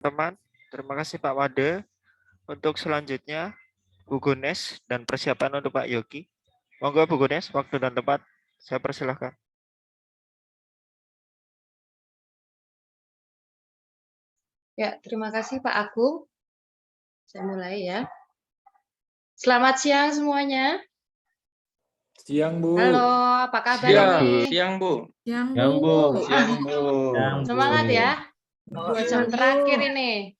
teman. Terima kasih Pak Wade. Untuk selanjutnya, Bu Gunes dan persiapan untuk Pak Yogi. Monggo Bu Gunes, waktu dan tempat saya persilahkan. Ya, terima kasih Pak Agung. Saya mulai ya. Selamat siang semuanya. Siang, Bu. Halo, apa kabar ini? Siang, Bu. Siang, Bu. Siang, Bu. Semangat ya. 2 jam terakhir ini.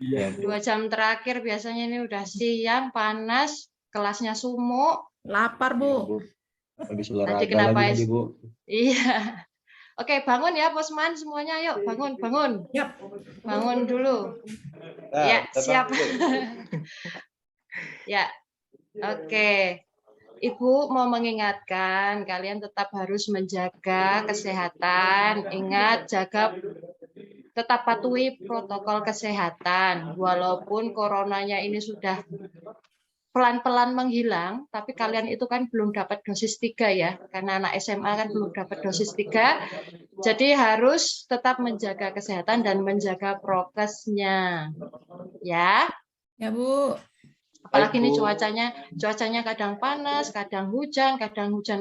Iya, 2 jam terakhir biasanya ini udah siang, panas, kelasnya sumuk. Lapar, Bu. Habis Tadi olahraga kenapa lagi, Bu. Iya. Oke, bangun ya Posman semuanya, yuk bangun. Yap. Bangun dulu. Ya, siap. Ya, oke. Ibu mau mengingatkan kalian tetap harus menjaga kesehatan. Ingat, tetap patuhi protokol kesehatan. Walaupun coronanya ini sudah pelan-pelan menghilang, tapi kalian itu kan belum dapat dosis 3 ya, karena anak SMA kan belum dapat dosis 3. Jadi harus tetap menjaga kesehatan dan menjaga prokesnya. Ya. Ya, Bu. Apalagi ini cuacanya kadang panas, kadang hujan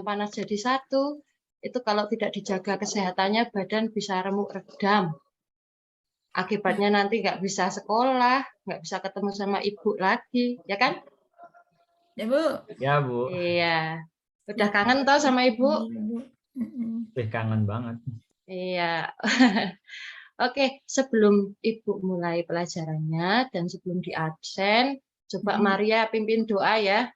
panas jadi satu. Itu kalau tidak dijaga kesehatannya, badan bisa remuk redam. Akibatnya nanti nggak bisa sekolah, nggak bisa ketemu sama ibu lagi, ya kan? Ya, Bu. Ya, Bu. Iya. Udah kangen toh sama ibu? Kangen banget. Iya. Oke, sebelum ibu mulai pelajarannya dan sebelum di absen, coba Maria pimpin doa ya.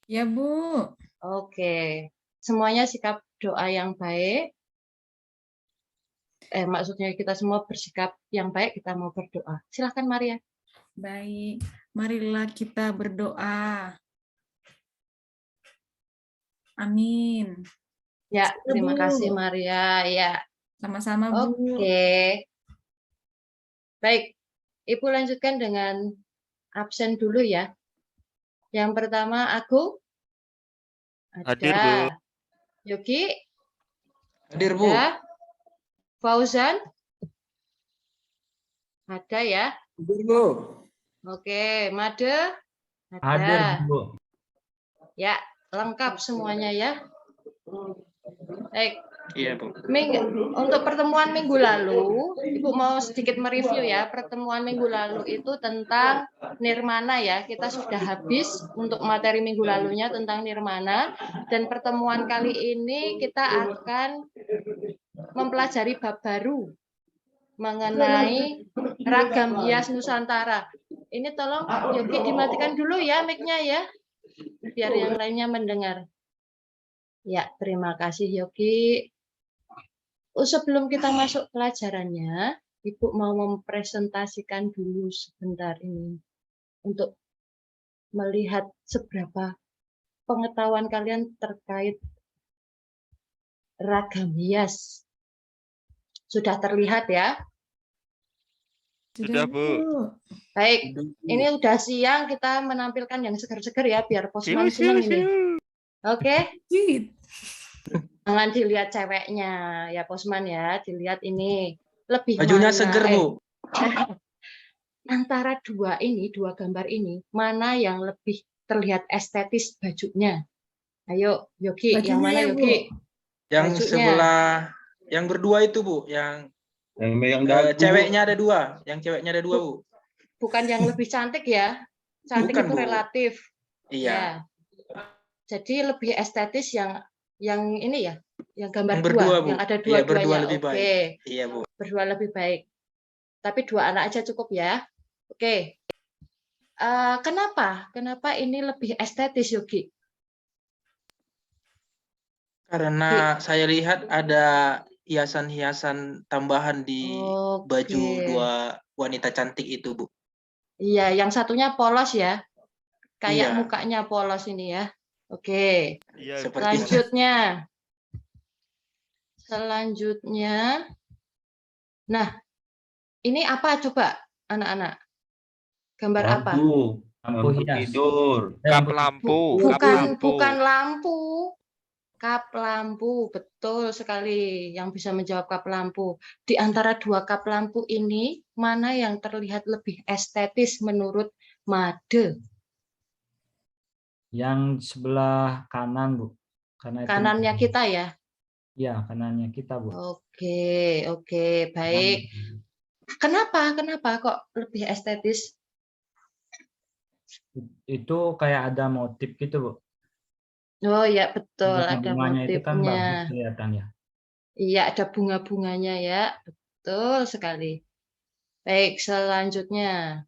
Ya, Bu. Oke, semuanya sikap doa yang baik. Maksudnya kita semua bersikap yang baik, kita mau berdoa. Silahkan Maria. Baik, marilah kita berdoa. Amin. Ya, terima Bu. kasih Maria. Ya. Sama-sama, Bu. Oke. Baik, Ibu lanjutkan dengan absen dulu ya. Yang pertama Agung. Hadir, Bu. Yogi. Hadir, Bu. Ada. Fauzan. Ada ya. Hadir, Bu. Oke, Made. Hadir, Ada. Bu. Ya, lengkap semuanya ya. Baik. Iya, Bu. Untuk pertemuan minggu lalu, Ibu mau sedikit mereview ya. Pertemuan minggu lalu itu tentang nirmana ya. Kita sudah habis untuk materi minggu lalunya tentang nirmana. Dan pertemuan kali ini kita akan mempelajari bab baru mengenai ragam hias Nusantara. Ini tolong Yogi dimatikan dulu ya mic-nya ya. Biar yang lainnya mendengar. Ya, terima kasih Yogi. Sebelum kita masuk pelajarannya, Ibu mau mempresentasikan dulu sebentar ini untuk melihat seberapa pengetahuan kalian terkait ragam hias. Sudah terlihat ya? Sudah, Bu. Baik, ini udah siang, kita menampilkan yang segar-segar ya, biar Posman senang ini. Oke? Jangan dilihat ceweknya ya Posman ya, dilihat ini lebih Bajunya mana, seger, Bu. Antara dua gambar ini, mana yang lebih terlihat estetis bajunya? Ayo, Yogi, Bajunya yang mana ya, Bu? Yogi? Yang Bajunya. sebelah, yang berdua itu, Bu. Yang ceweknya ada dua. Yang ceweknya ada dua, Bu. Bukan yang lebih cantik ya. Cantik Bukan, itu Bu. relatif. Iya. Ya. Jadi lebih estetis yang ini ya, yang gambar Yang berdua, dua, Bu. yang ada Iya, dua-duanya. berdua lebih Oke. baik. Iya, Bu. Berdua lebih baik. Tapi 2 anak aja cukup ya. Oke. Kenapa? Kenapa ini lebih estetis, Yogi? Karena saya lihat ada hiasan-hiasan tambahan di baju dua wanita cantik itu, Bu. Iya, yang satunya polos ya. Kayak Iya. mukanya polos ini ya. Oke. Iya, Selanjutnya. Nah, ini apa coba anak-anak? Gambar apa? Lampu hias. Tidur. Kap lampu. Bukan lampu. Kap lampu, betul sekali. Yang bisa menjawab kap lampu. Di antara dua kap lampu ini, mana yang terlihat lebih estetis menurut Made? Yang sebelah kanan, Bu. Karena itu Kanannya kita ya? ya, kanannya kita, Bu. Oke, baik. Kenapa kok lebih estetis? Itu kayak ada motif gitu, Bu. Oh ya, betul. Ada Bunga-bunganya itu kan bagus motifnya. kelihatannya. Iya, ada bunga-bunganya ya. Betul sekali. Baik, selanjutnya.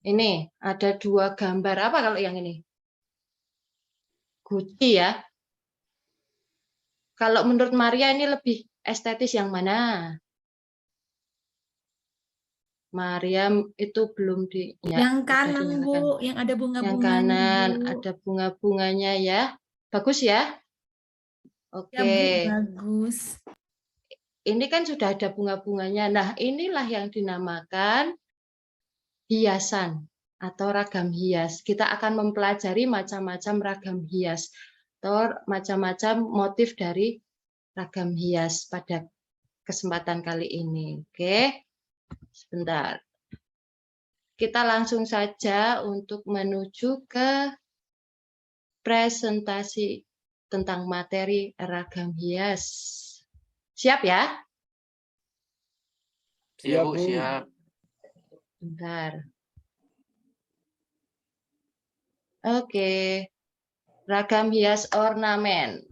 Ini ada dua gambar. Apa kalau yang ini? Gucci ya. Kalau menurut Maria ini lebih estetis yang mana? Mariam itu belum di ya, Yang udah kanan, dinyalakan. Bu, yang ada Yang bunga-bunganya, kanan Bu. ada bunga-bunganya ya. Bagus ya? Ya, Bu, Oke. bagus. Ini kan sudah ada bunga-bunganya. Nah, inilah yang dinamakan hiasan atau ragam hias. Kita akan mempelajari macam-macam ragam hias atau macam-macam motif dari ragam hias pada kesempatan kali ini. Oke, sebentar. Kita langsung saja untuk menuju ke presentasi tentang materi ragam hias. Siap ya? Siap, Bu, siap. Bentar. Oke. Ragam hias ornamen.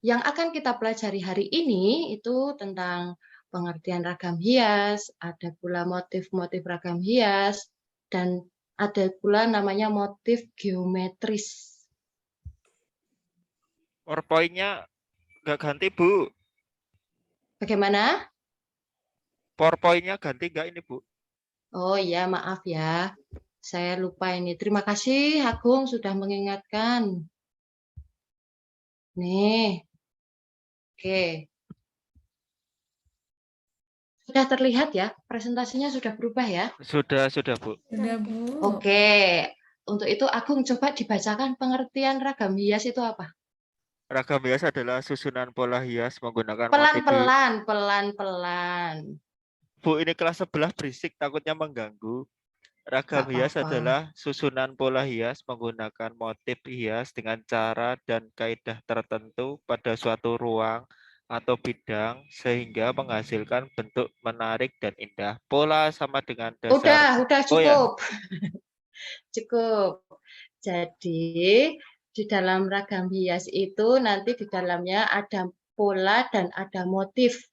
Yang akan kita pelajari hari ini itu tentang pengertian ragam hias, ada pula motif-motif ragam hias, dan ada pula namanya motif geometris. PowerPoint-nya nggak ganti, Bu. Bagaimana? PowerPoint-nya ganti nggak ini, Bu? Oh iya, maaf ya. Saya lupa ini. Terima kasih, Agung, sudah mengingatkan. Nih. Oke. Sudah terlihat ya? Presentasinya sudah berubah ya? Sudah, Bu. Sudah, Bu. Oke. Untuk itu, Agung coba dibacakan pengertian ragam hias itu apa? Ragam hias adalah susunan pola hias menggunakan motif. Pelan-pelan, pelan-pelan. Bu, ini kelas sebelah berisik, takutnya mengganggu. Ragam Nggak hias apa-apa. adalah susunan pola hias menggunakan motif hias dengan cara dan kaidah tertentu pada suatu ruang atau bidang sehingga menghasilkan bentuk menarik dan indah. Pola sama dengan dasar. Udah Oh ya, cukup. Cukup. Jadi, di dalam ragam hias itu nanti di dalamnya ada pola dan ada motif.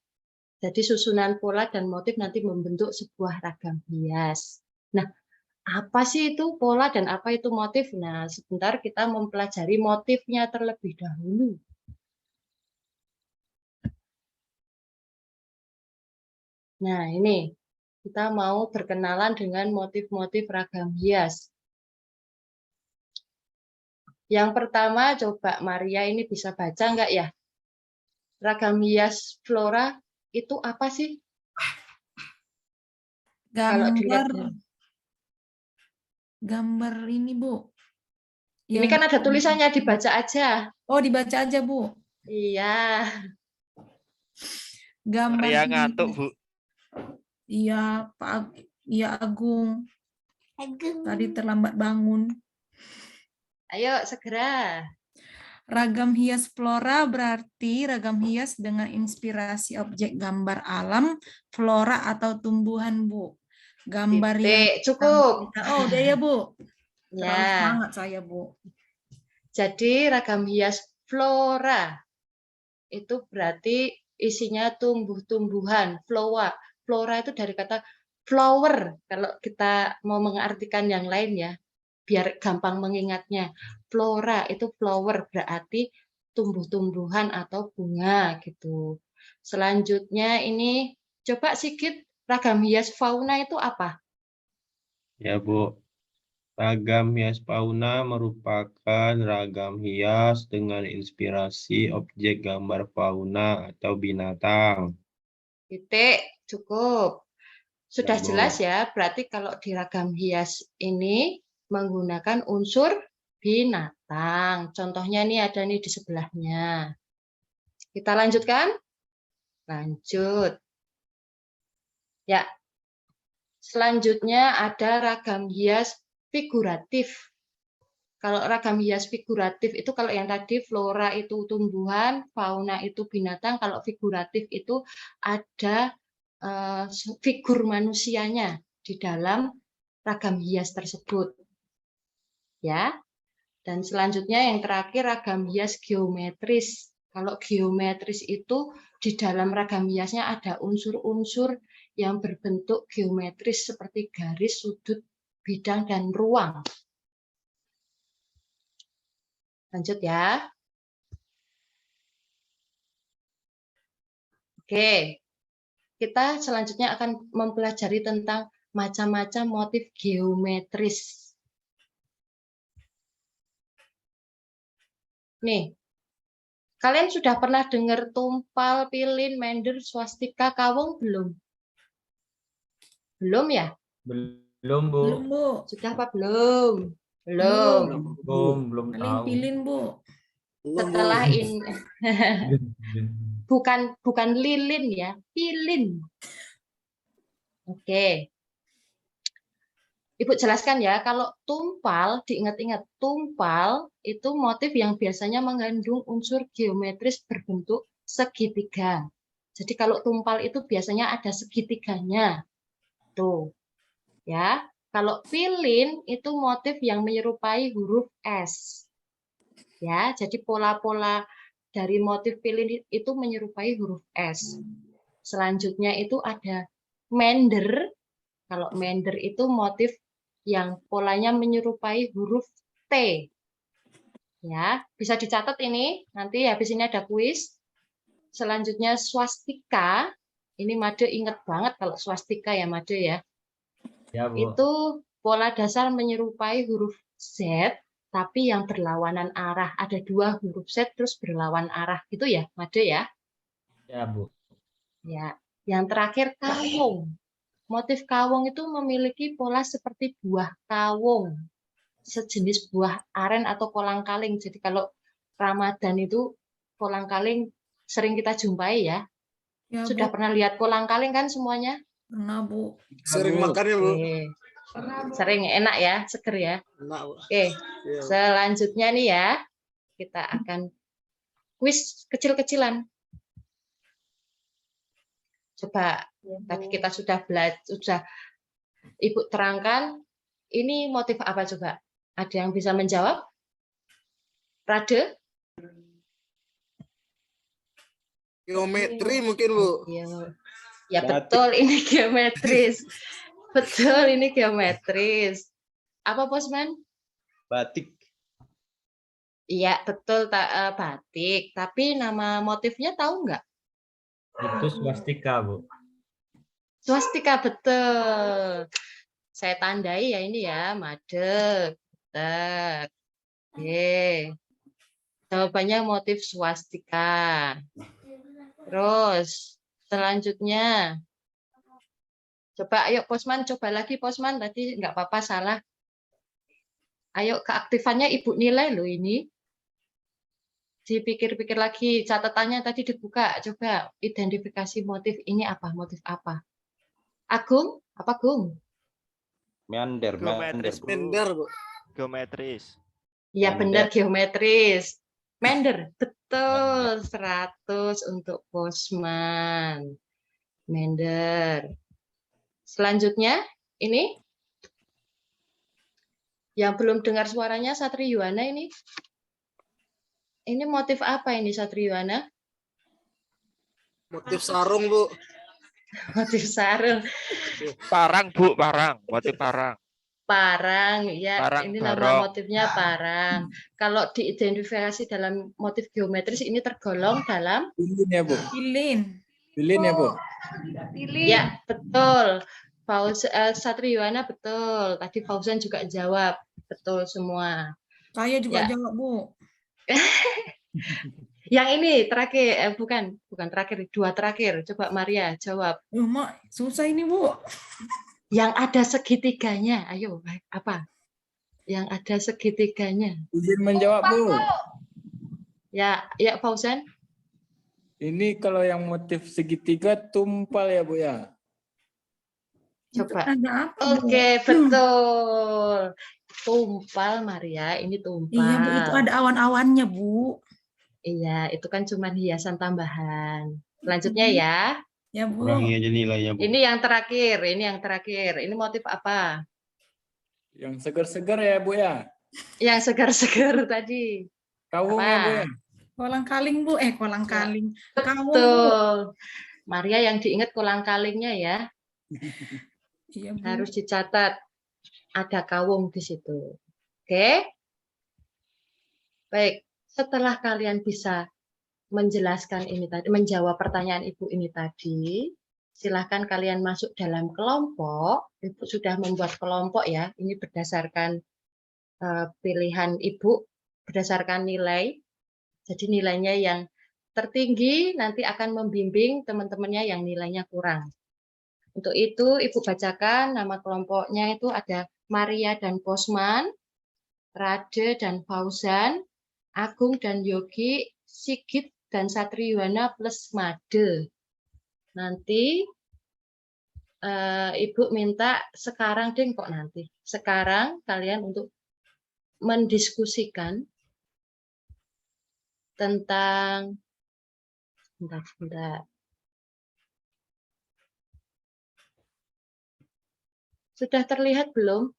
Jadi susunan pola dan motif nanti membentuk sebuah ragam hias. Nah, apa sih itu pola dan apa itu motif? Nah, sebentar kita mempelajari motifnya terlebih dahulu. Nah, ini kita mau berkenalan dengan motif-motif ragam hias. Yang pertama, coba Maria ini bisa baca nggak ya? Ragam hias flora itu apa sih? Kalau dilihat Gambar ini, Bu. ini kan ada tulisannya, dibaca aja. Oh, dibaca aja, Bu. Iya. Gambar Maria ini. ngantuk, Bu. Iya, Iya, Agung. Tadi terlambat bangun. Ayo segera. Ragam hias flora berarti ragam hias dengan inspirasi objek gambar alam, flora atau tumbuhan, Bu. Gambar yang cukup. Oh, udah ya, Bu. Terlalu Ya. semangat saya, Bu. Jadi ragam hias flora itu berarti isinya tumbuh-tumbuhan. Flora itu dari kata flower. Kalau kita mau mengartikan yang lain ya, biar gampang mengingatnya. Flora itu flower berarti tumbuh-tumbuhan atau bunga gitu. Selanjutnya ini coba Sigit, ragam hias fauna itu apa? Ya, Bu. Ragam hias fauna merupakan ragam hias dengan inspirasi objek gambar fauna atau binatang. Titik, cukup. Sudah Ya, Bu. jelas ya, berarti kalau di ragam hias ini menggunakan unsur binatang. Contohnya ini ada nih di sebelahnya. Kita lanjutkan? Lanjut. Ya. Selanjutnya ada ragam hias figuratif. Kalau ragam hias figuratif itu kalau yang tadi flora itu tumbuhan, fauna itu binatang, kalau figuratif itu ada figur manusianya di dalam ragam hias tersebut. Ya. Dan selanjutnya yang terakhir ragam hias geometris. Kalau geometris itu di dalam ragam hiasnya ada unsur-unsur yang berbentuk geometris seperti garis, sudut, bidang, dan ruang. Lanjut ya. Oke. Kita selanjutnya akan mempelajari tentang macam-macam motif geometris. Nih, kalian sudah pernah dengar tumpal, pilin, mender, swastika, kawung belum? Belum ya? Belum, Bu. Belum, Bu. Sudah apa belum? Belum. Belum Paling tahu. pilin, Bu. Setelah ini bukan lilin ya, pilin. Oke. Ibu jelaskan ya, kalau tumpal, diingat-ingat, tumpal itu motif yang biasanya mengandung unsur geometris berbentuk segitiga. Jadi kalau tumpal itu biasanya ada segitiganya. Tuh. Ya. Kalau pilin itu motif yang menyerupai huruf S. Ya, jadi pola-pola dari motif pilin itu menyerupai huruf S. Selanjutnya itu ada mender. Kalau mender itu motif yang polanya menyerupai huruf T. Ya, bisa dicatat ini. Nanti habis ini ada kuis. Selanjutnya swastika. Ini Made ingat banget kalau swastika ya Made ya. Ya, Bu. Itu pola dasar menyerupai huruf Z, tapi yang berlawanan arah. Ada dua huruf Z terus berlawan arah. Gitu ya, Made ya? Ya, Bu. Ya. Yang terakhir kawung. Motif kawung itu memiliki pola seperti buah kawung. Sejenis buah aren atau kolang-kaling. Jadi kalau Ramadan itu kolang-kaling sering kita jumpai ya. Ya, Sudah Bu. pernah lihat kolang-kaling kan semuanya? Pernah, Bu. Sering makan ya, Bu. Oke. Sering, enak ya, seger ya. Enak, Bu. Oke, Iya. selanjutnya nih ya, kita akan kuis kecil-kecilan. Coba tadi kita sudah belajar, sudah Ibu terangkan, ini motif apa coba? Ada yang bisa menjawab? Rade? Geometri mungkin, Bu. Ya Batik. betul, ini geometris. Betul, ini geometris. Apa, Bosman? Batik. Iya, betul, batik. Tapi nama motifnya tahu nggak? Itu swastika, Bu. Swastika, betul. Saya tandai ya ini ya, Made. Betul. Oke. Jawabannya motif swastika. Terus, selanjutnya. Coba, ayo Posman, coba lagi Posman. Tadi nggak apa-apa, salah. Ayo, keaktifannya Ibu nilai loh ini. Dipikir-pikir lagi, catatannya tadi dibuka. Coba, identifikasi motif ini apa? Motif apa? Agung? Apa, Gung? Meander. Geometris, Bu. Mender, Bu. Geometris. Ya Mender. benar, geometris. Mender, betul. 100 untuk Bosman. Mender. Selanjutnya, ini. Yang belum dengar suaranya, Satri Yuwana ini. Ini motif apa ini, Satri Yuwana? Motif sarung, Bu. Motif sarung. Parang, Bu, parang. Motif parang. Parang, ya Parang ini barok. nama motifnya parang. Kalau diidentifikasi dalam motif geometris ini tergolong dalam Pilin ya, Bu. Pilin. Pilin ya, Bu. ya betul. Satri Yuwana betul. Tadi Fauzan juga jawab betul semua. Saya juga Ya. jawab, Bu. Yang ini terakhir, bukan terakhir, dua terakhir. Coba Maria jawab. Mak, susah ini, Bu. Yang ada segitiganya, ayo apa? Yang ada segitiganya. Izin menjawab, Bu. Ya, Fauzan. Ini kalau yang motif segitiga tumpal ya, Bu ya? Coba. Ada apa, Bu? Oke, betul. Tumpal, Maria. Ini tumpal. Iya, Bu, itu ada awan-awannya, Bu. Iya, itu kan cuma hiasan tambahan. Selanjutnya ya. Ya, Bu. Kurangi aja nilainya, Bu. Ini yang terakhir. Ini motif apa? Yang segar-segar ya, Bu ya? Yang segar-segar tadi. Kawung ya, Bu ya? Kolang-kaling, Bu. Kolang-kaling. Kawung, Bu. Betul. Maria yang diingat kolang-kalingnya ya. Iya, Bu. Harus dicatat. Ada kawung di situ. Oke? Baik. Setelah kalian bisa menjelaskan ini tadi, menjawab pertanyaan Ibu ini tadi, silahkan kalian masuk dalam kelompok. Ibu sudah membuat kelompok ya. Ini berdasarkan pilihan Ibu, berdasarkan nilai. Jadi nilainya yang tertinggi nanti akan membimbing teman-temannya yang nilainya kurang. Untuk itu Ibu bacakan nama kelompoknya itu ada Maria dan Posman, Rade dan Fauzan, Agung dan Yogi, Sigit dan Satriwana plus Made. Nanti Ibu minta sekarang deh kok nanti. Sekarang kalian untuk mendiskusikan tentang bentar. Sudah terlihat belum?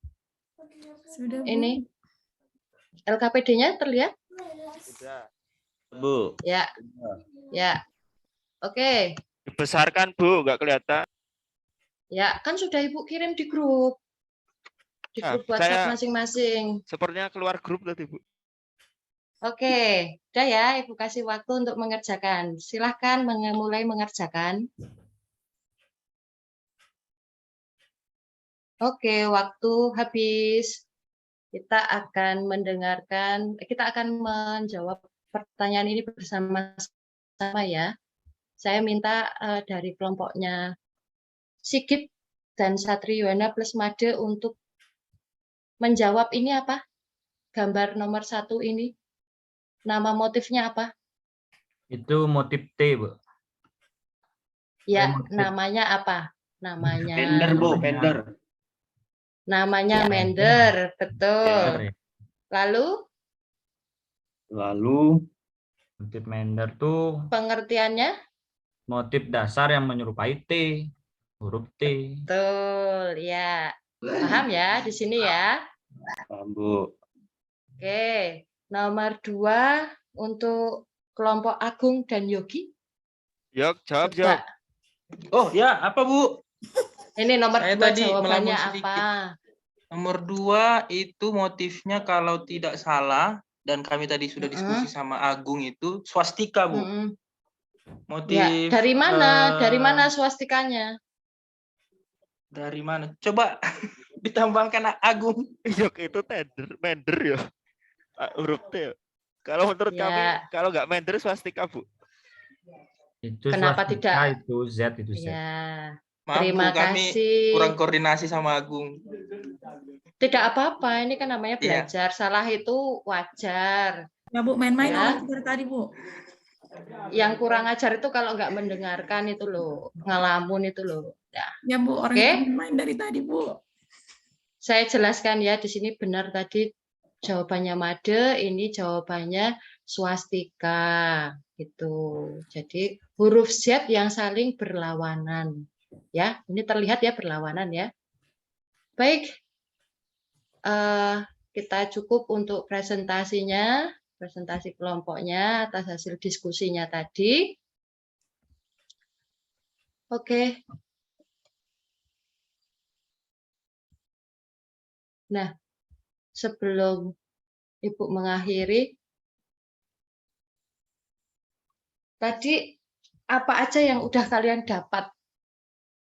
Sudah, Bu. Ini LKPD-nya terlihat? Sudah. Bu. Ya. Ya. Oke. Dibesarkan, Bu, nggak kelihatan. Ya, kan sudah Ibu kirim di grup. Di grup WhatsApp masing-masing. Sepertinya keluar grup tadi, Bu. Oke, udah ya, Ibu kasih waktu untuk mengerjakan. Silahkan mulai mengerjakan. Oke, waktu habis. Kita akan menjawab pertanyaan ini bersama-sama ya. Saya minta dari kelompoknya Sigit dan Satriwana plus Made untuk menjawab ini apa? Gambar nomor 1 ini. Nama motifnya apa? Itu motif T, Bu. Ya, namanya apa? Namanya. Pender, Bu, pender. Namanya Mender, betul. Ya. Lalu Motif Mender tuh pengertiannya? motif dasar yang menyerupai T, huruf T. Betul, ya. Paham ya di sini ya? Paham, Bu. Oke, nomor 2 untuk kelompok Agung dan Yogi. Yok, jawab, Coba. Yok. Oh ya, apa Bu? Ini nomor Saya 2 tadi jawabannya melamun apa? sedikit. Nomor 2 itu motifnya kalau tidak salah, dan kami tadi sudah diskusi sama Agung itu swastika, Bu. Motif. Ya, dari mana? Dari mana swastikanya? Dari mana? Coba ditambahkan Agung. Yok itu Mender ya. Huruf T. Kalau menurut Ya. kami, kalau nggak Mender swastika, Bu. Itu Kenapa swastika, tidak? itu Z, itu Z. Ya. Maaf, Terima Bu, kami kasih. kurang koordinasi sama Agung. Tidak apa-apa, ini kan namanya Iya. belajar. Salah itu wajar. Ya, Bu, main-main Ya. orang dari tadi, Bu. Yang kurang ajar itu kalau nggak mendengarkan itu loh, ngalamun itu loh. Ya, Bu, orang Oke. itu main dari tadi, Bu. Saya jelaskan ya, di sini benar tadi jawabannya Made, ini jawabannya swastika gitu. Jadi huruf Z yang saling berlawanan. Ya, ini terlihat ya berlawanan ya. Baik. Kita cukup untuk presentasinya, presentasi kelompoknya atas hasil diskusinya tadi. Oke. Nah, sebelum Ibu mengakhiri, tadi apa aja yang udah kalian dapat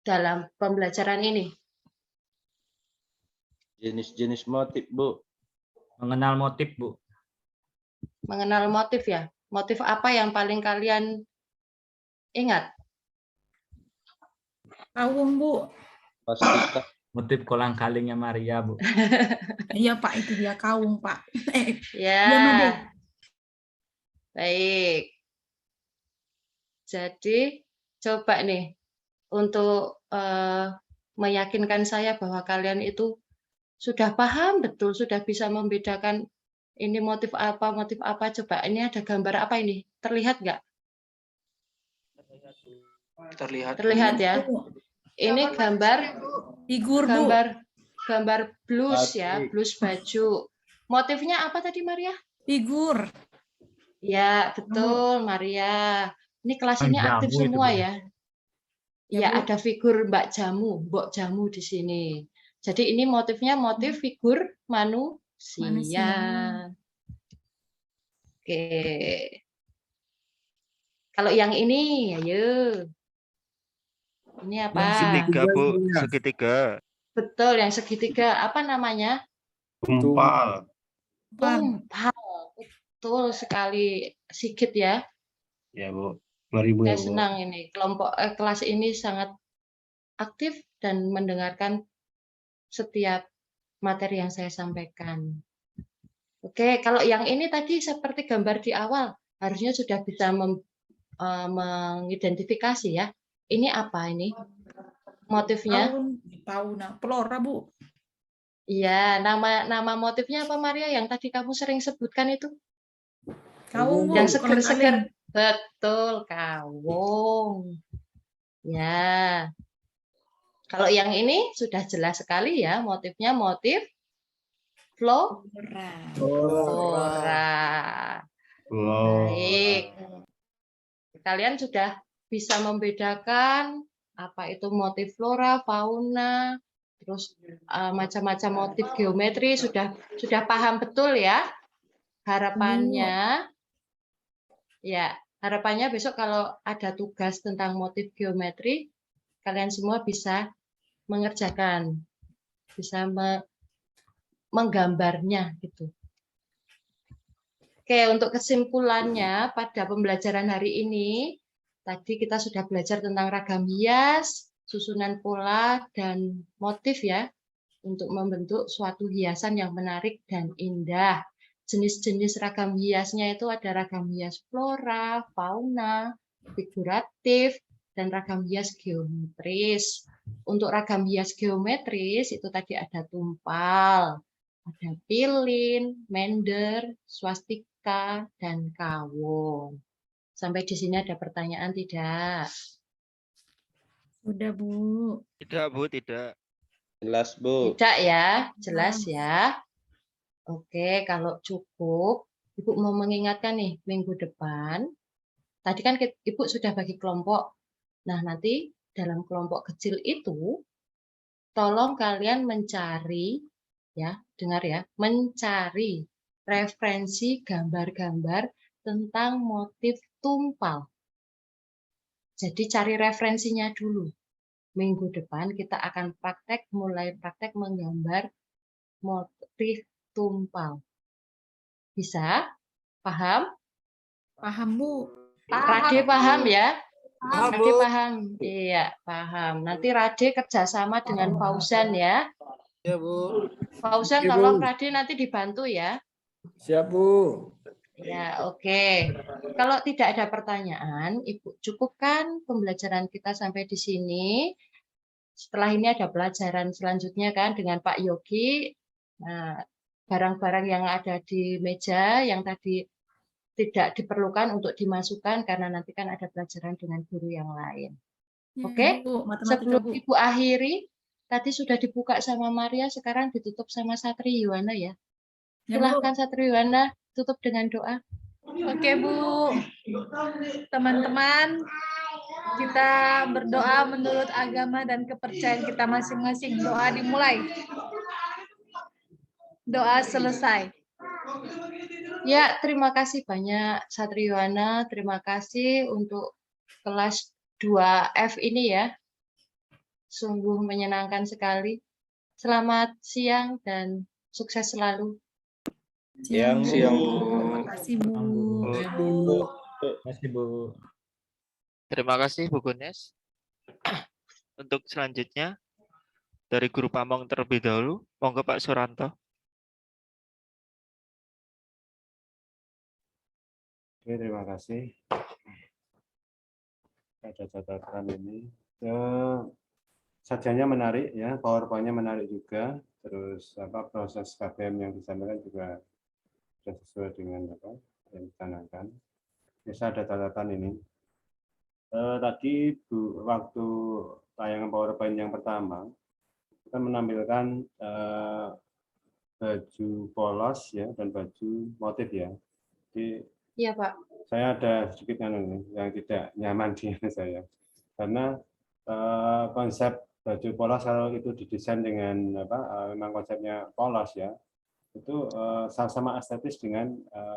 dalam pembelajaran ini? Jenis-jenis motif, Bu. Mengenal motif, Bu. Mengenal motif ya. Motif apa yang paling kalian ingat? Kawung, Bu. Swastika. Motif kolang kalingnya Maria, Bu. Iya Pak, itu dia kaung Pak. Ya, Iya, Made. baik. Jadi coba nih untuk meyakinkan saya bahwa kalian itu sudah paham betul, sudah bisa membedakan ini motif apa. Coba ini ada gambar apa ini? Terlihat nggak? Terlihat. Terlihat ya. Ini gambar Figur, Bu. gambar blus ya, blus baju. Motifnya apa tadi Maria? Figur. Ya, betul Maria. Ini kelas ini aktif Jamu itu, semua Bu. ya. Ya, Ya, Bu. ada figur Mbok Jamu di sini. Jadi ini motifnya motif figur manusia. Oke. Kalau yang ini, ayo. Ini apa? Segitiga, Bu. Segitiga. Betul, yang segitiga. Apa namanya? Tumpal. Tumpal. Betul sekali, Sigit ya. Ya, Bu. 2000 ya, Saya Bu. senang ini. Kelas ini sangat aktif dan mendengarkan setiap materi yang saya sampaikan. Oke, kalau yang ini tadi seperti gambar di awal, harusnya sudah bisa mengidentifikasi ya. Ini apa ini? Motifnya? Fauna, flora, Bu. Iya, nama motifnya apa Maria? Yang tadi kamu sering sebutkan itu? Kaung, Bu. Yang Kolang seger-seger. kaling. Betul, kawung. Ya. Kalau yang ini sudah jelas sekali ya, motifnya motif flora. Baik. Kalian sudah bisa membedakan apa itu motif flora, fauna, terus macam-macam motif geometri sudah paham betul ya? Harapannya besok kalau ada tugas tentang motif geometri, kalian semua bisa mengerjakan, bisa menggambarnya gitu. Oke, untuk kesimpulannya pada pembelajaran hari ini, tadi kita sudah belajar tentang ragam hias, susunan pola, dan motif ya, untuk membentuk suatu hiasan yang menarik dan indah. Jenis-jenis ragam hiasnya itu ada ragam hias flora, fauna, figuratif, dan ragam hias geometris. Untuk ragam hias geometris itu tadi ada tumpal, ada pilin, mender, swastika, dan kawung. Sampai di sini ada pertanyaan tidak? Sudah, Bu. Tidak, Bu, tidak. Jelas, Bu. Tidak ya, jelas ya. Oke, kalau cukup, Ibu mau mengingatkan nih, minggu depan, tadi kan Ibu sudah bagi kelompok. Nah, nanti dalam kelompok kecil itu, tolong kalian mencari, ya, dengar ya, mencari referensi gambar-gambar tentang motif tumpal. Jadi cari referensinya dulu. Minggu depan kita akan mulai praktek menggambar motif tumpal. Bisa? Paham? Paham, Bu. Rade paham ya? Paham, Rade Bu. paham? Iya, paham. Nanti Rade kerjasama dengan Fauzan ya. Ya, Bu. Fauzan Oke, Bu. tolong Rade nanti dibantu ya. Siap, Bu. Ya, oke. Kalau tidak ada pertanyaan, Ibu cukupkan pembelajaran kita sampai di sini. Setelah ini ada pelajaran selanjutnya kan dengan Pak Yogi. Nah, barang-barang yang ada di meja yang tadi tidak diperlukan untuk dimasukkan karena nanti kan ada pelajaran dengan guru yang lain. Oke? Bu, matematika, Sebelum Bu. Ibu akhiri, tadi sudah dibuka sama Maria, sekarang ditutup sama Satri Yuwana ya. Ya, Bu. Silahkan Satri Yuwana, tutup dengan doa. Oke, Bu. Teman-teman, kita berdoa menurut agama dan kepercayaan kita masing-masing. Doa dimulai. Doa selesai. Ya, terima kasih banyak Satri Yuwana. Terima kasih untuk kelas 2F ini ya. Sungguh menyenangkan sekali. Selamat siang dan sukses selalu. Siang, Bu. Terima kasih, Bu. Terima kasih, Bu. Terima kasih, Bu Gunes. Untuk selanjutnya, dari Guru Pamong terlebih dahulu. Monggo Pak Suranto. Oke, terima kasih. Ada catatan ini. Sajiannya menarik ya, PowerPoint-nya menarik juga. Terus proses KBM yang disampaikan juga sudah sesuai dengan apa yang dicanangkan. Bisa ada catatan ini. Tadi waktu tayangan PowerPoint yang pertama kita menampilkan baju polos ya dan baju motif ya. Jadi Iya Pak. saya ada sedikit yang tidak nyaman di saya karena konsep baju polos kalau itu didesain dengan memang konsepnya polos ya itu sama-sama estetis dengan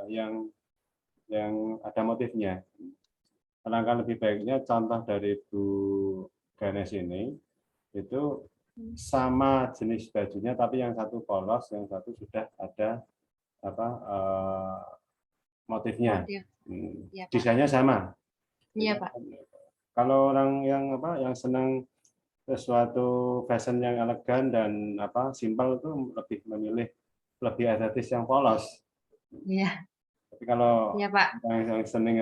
yang ada motifnya. Alangkah lebih baiknya contoh dari Bu Ganes ini itu sama jenis bajunya tapi yang satu polos, yang satu sudah ada motifnya. Ya, desainnya sama. Iya Pak. Kalau orang yang senang sesuatu fashion yang elegan dan simpel itu lebih memilih lebih estetis yang polos. Iya. Tapi kalau Iya Pak. yang senang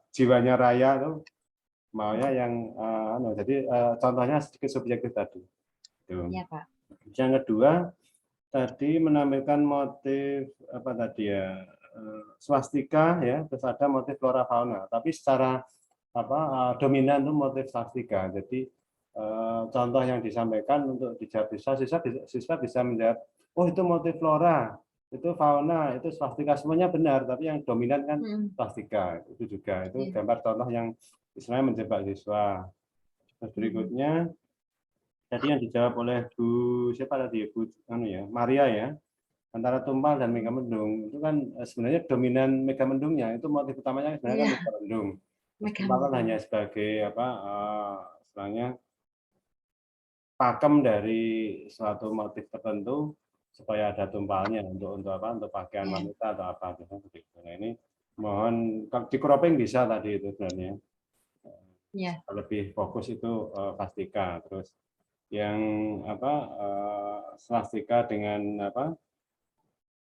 jiwanya raya itu maunya yang jadi contohnya sedikit subjektif tadi. Iya Pak. Yang kedua tadi menampilkan motif swastika ya, terus ada motif flora fauna. Tapi secara dominan itu motif swastika. Jadi contoh yang disampaikan untuk dijawab siswa bisa menjawab, oh itu motif flora, itu fauna, itu swastika, semuanya benar. Tapi yang dominan kan swastika. Itu juga itu gambar contoh yang istilahnya menjebak siswa. Terus berikutnya tadi yang dijawab oleh Bu siapa tadi Bu Maria ya, antara tumpal dan megamendung itu kan sebenarnya dominan megamendungnya itu motif utamanya sebenarnya kan megamendung. Tumpal kan hanya sebagai istilahnya pakem dari suatu motif tertentu supaya ada tumpalnya untuk pakaian wanita atau apa gitu. Nah ini mohon di cropping bisa tadi itu sebenarnya. Lebih fokus itu swastika. Terus yang swastika dengan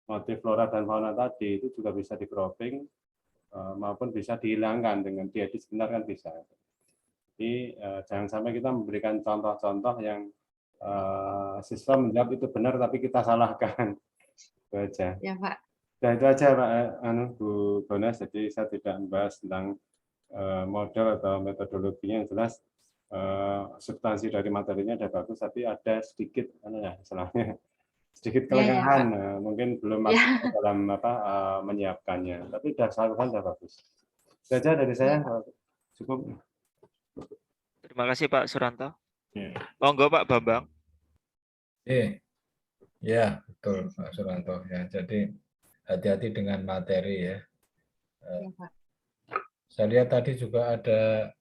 motif flora dan fauna tadi itu juga bisa di cropping maupun bisa dihilangkan dengan diedit sebentar kan bisa. Jadi jangan sampai kita memberikan contoh-contoh yang siswa menjawab itu benar tapi kita salahkan. Itu aja. Ya Pak. Dan itu aja Pak Bu Bonas. Jadi saya tidak membahas tentang model atau metodologinya, yang jelas substansi dari materinya ada bagus, tapi ada sedikit sedikit kelemahan, mungkin belum masuk dalam menyiapkannya, tapi dasarnya sudah bagus. Itu aja dari saya, cukup. Terima kasih Pak Suranto. Monggo Pak Bambang. Ya betul Pak Suranto ya. Jadi hati-hati dengan materi ya. Saya lihat tadi juga ada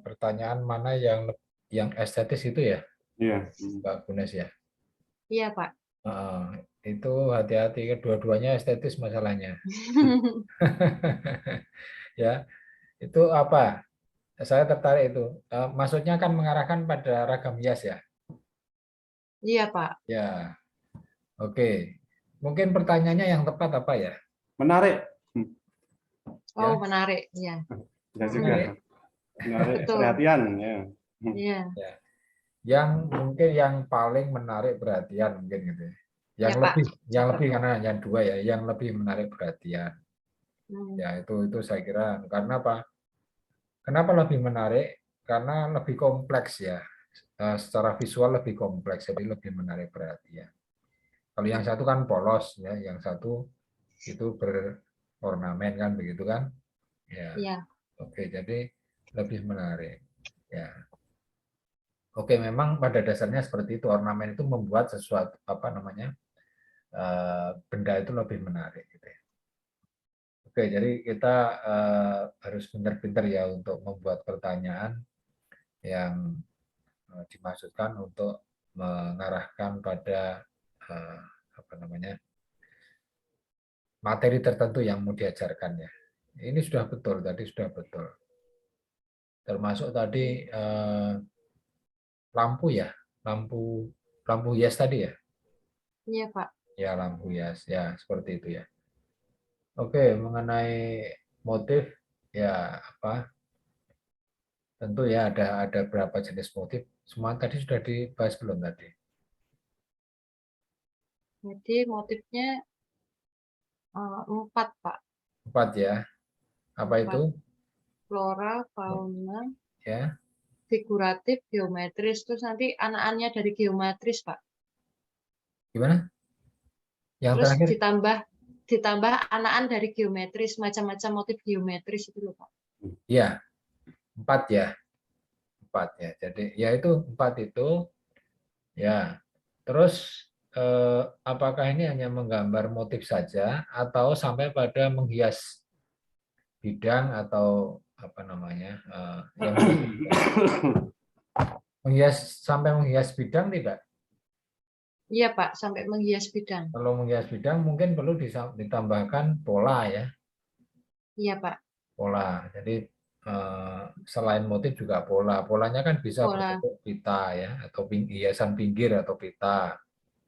pertanyaan mana yang estetis itu ya? Iya. Pak Gunes ya? Iya Pak. Itu hati-hati, kedua-duanya estetis masalahnya. Ya, itu apa? Saya tertarik itu. Maksudnya kan mengarahkan pada ragam hias ya? Iya Pak. Ya, oke. Mungkin pertanyaannya yang tepat apa ya? Menarik. Oh, menarik, ya. Ya juga. Menarik perhatian, ya. Iya. Yang mungkin yang paling menarik perhatian mungkin gitu. Yang lebih karena yang dua ya, yang lebih menarik perhatian. Ya, itu saya kira karena apa? Kenapa lebih menarik? Karena lebih kompleks ya. Secara visual lebih kompleks, jadi lebih menarik perhatian. Kalau yang satu kan polos ya, yang satu itu ornamen kan begitu kan? Ya. Oke, jadi lebih menarik. Ya. Oke, memang pada dasarnya seperti itu, ornamen itu membuat sesuatu benda itu lebih menarik gitu ya. Oke, jadi kita harus pintar-pintar ya untuk membuat pertanyaan yang dimaksudkan untuk mengarahkan pada materi tertentu yang mau diajarkan ya. Ini sudah betul, tadi sudah betul. Termasuk tadi lampu ya, lampu hias tadi ya. Iya, Pak. Ya, lampu hias ya, seperti itu ya. Oke, mengenai motif ya apa? Tentu ya ada berapa jenis motif. Semua tadi sudah dibahas belum tadi? Jadi motifnya 4, Pak. 4 ya. Apa 4. itu? Flora, fauna, Ya. figuratif, geometris. Terus nanti anak-anaknya dari geometris, Pak. Gimana? Yang Terus terakhir? ditambah anak-an dari geometris, macam-macam motif geometris itu loh, Pak. Ya, 4 ya. 4 ya. Jadi ya itu 4 itu ya. Terus apakah ini hanya menggambar motif saja atau sampai pada menghias bidang atau apa namanya sampai menghias bidang tidak? Iya, Pak, sampai menghias bidang. Kalau menghias bidang mungkin perlu ditambahkan pola ya. Iya, Pak. Pola. Jadi selain motif juga pola. Polanya kan bisa Pola. berbentuk pita ya, atau hiasan pinggir atau pita.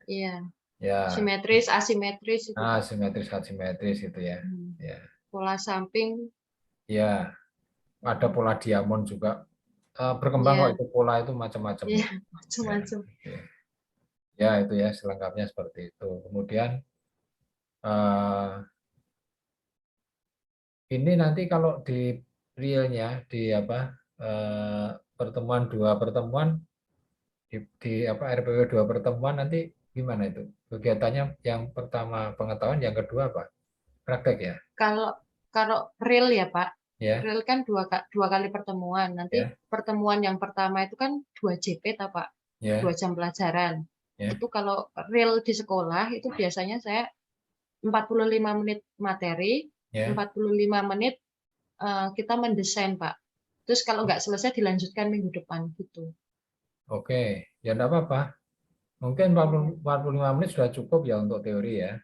Iya. Ya. Simetris, asimetris itu. Nah, simetris, asimetris itu ya. Ya. Pola samping. Ya. Ada pola diamond juga. Berkembang kok itu pola itu macam-macam. Iya, macam-macam. Ya, itu ya selengkapnya seperti itu. Kemudian ini nanti kalau di realnya di pertemuan 2 pertemuan di RPW 2 pertemuan nanti gimana itu? Kegiatannya yang pertama pengetahuan, yang kedua apa? Praktek ya? Kalau real ya, Pak. Ya. Real kan dua kali pertemuan. Nanti pertemuan yang pertama itu kan 2 JP ta, Pak. 2 jam pelajaran. Itu kalau real di sekolah itu biasanya saya 45 menit materi, 45 menit kita mendesain, Pak. Terus kalau nggak selesai dilanjutkan minggu depan gitu. Oke, ya enggak apa-apa. Mungkin 45 menit sudah cukup ya untuk teori ya.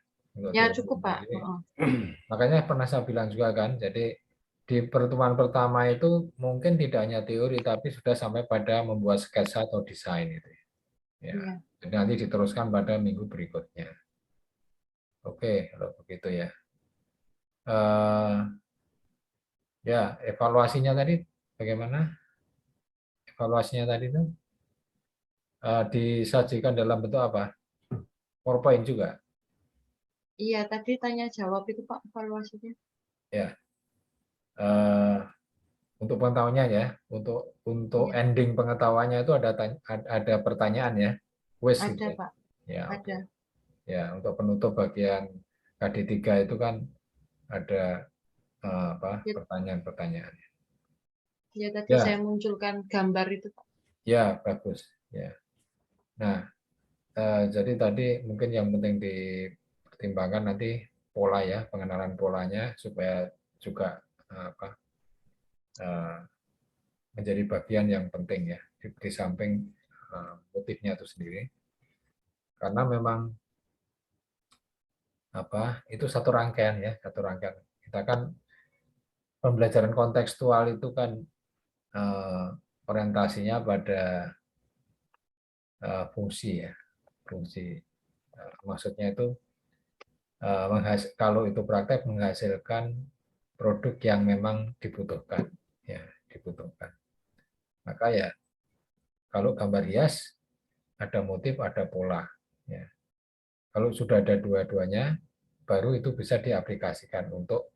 Ya cukup, Pak. Makanya pernah saya bilang juga kan, jadi di pertemuan pertama itu mungkin tidak hanya teori, tapi sudah sampai pada membuat sketsa atau desain itu. Ya. Jadi nanti diteruskan pada minggu berikutnya. Oke, kalau begitu ya. Ya, evaluasinya tadi bagaimana? Evaluasinya tadi itu disajikan dalam bentuk apa? PowerPoint juga? Iya, tadi tanya jawab itu, Pak, evaluasinya. Ya. Untuk pengetahuannya ya, untuk ending pengetahuannya itu ada pertanyaan ya, quiz ada gitu. Pak. Ya, ada. Ya, untuk penutup bagian KD3 itu kan ada pertanyaan-pertanyaan. Ya, tadi saya munculkan gambar itu, Pak. Ya, bagus. Ya. Nah, jadi tadi mungkin yang penting dipertimbangkan nanti pola ya, pengenalan polanya supaya juga menjadi bagian yang penting ya di samping motifnya itu sendiri, karena memang itu satu rangkaian ya, satu rangkaian. Kita kan pembelajaran kontekstual itu kan orientasinya pada fungsi ya, fungsi. Maksudnya itu kalau itu praktek menghasilkan produk yang memang dibutuhkan ya, dibutuhkan. Maka ya kalau gambar hias ada motif, ada pola ya. Kalau sudah ada dua-duanya baru itu bisa diaplikasikan untuk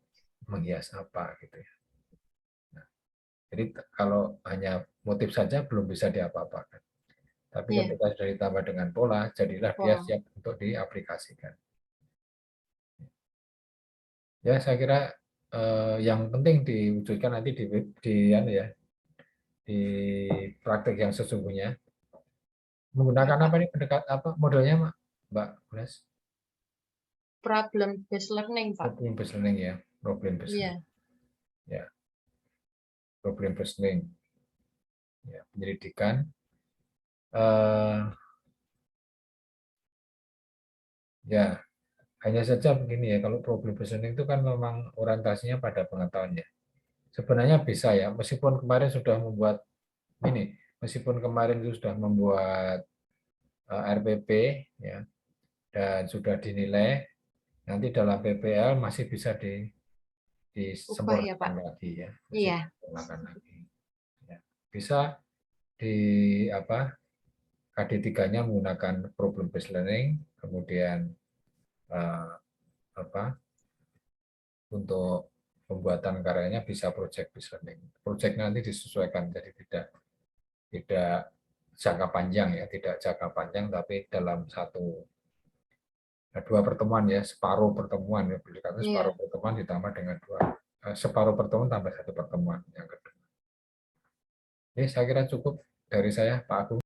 menghias apa gitu ya. Nah, jadi kalau hanya motif saja belum bisa diapa-apakan. Tapi ketika sudah ditambah dengan pola, jadilah dia siap untuk diaplikasikan. Ya, saya kira yang penting diwujudkan nanti di praktek yang sesungguhnya. Menggunakan apa nih modelnya, Mbak Gles? Problem based learning, Pak. Problem based learning ya, problem based learning. Ya, problem based learning. Ya, penyelidikan. Ya, hanya saja begini ya, kalau problem based learning itu kan memang orientasinya pada pengetahuan ya. Sebenarnya bisa ya, meskipun kemarin sudah membuat ini meskipun kemarin itu sudah membuat RPP ya dan sudah dinilai, nanti dalam PPL masih bisa disempurnakan lagi ya. Iya. Lagi. Ya. Bisa di KD3-nya menggunakan problem based learning, kemudian untuk pembuatan karyanya bisa project based learning. Project nanti disesuaikan, jadi tidak jangka panjang ya, tidak jangka panjang, tapi dalam dua pertemuan ya, separuh pertemuan ya, separuh pertemuan ditambah dengan separuh pertemuan tambah satu pertemuan yang kedua. Oke, saya kira cukup dari saya, Pak Agung.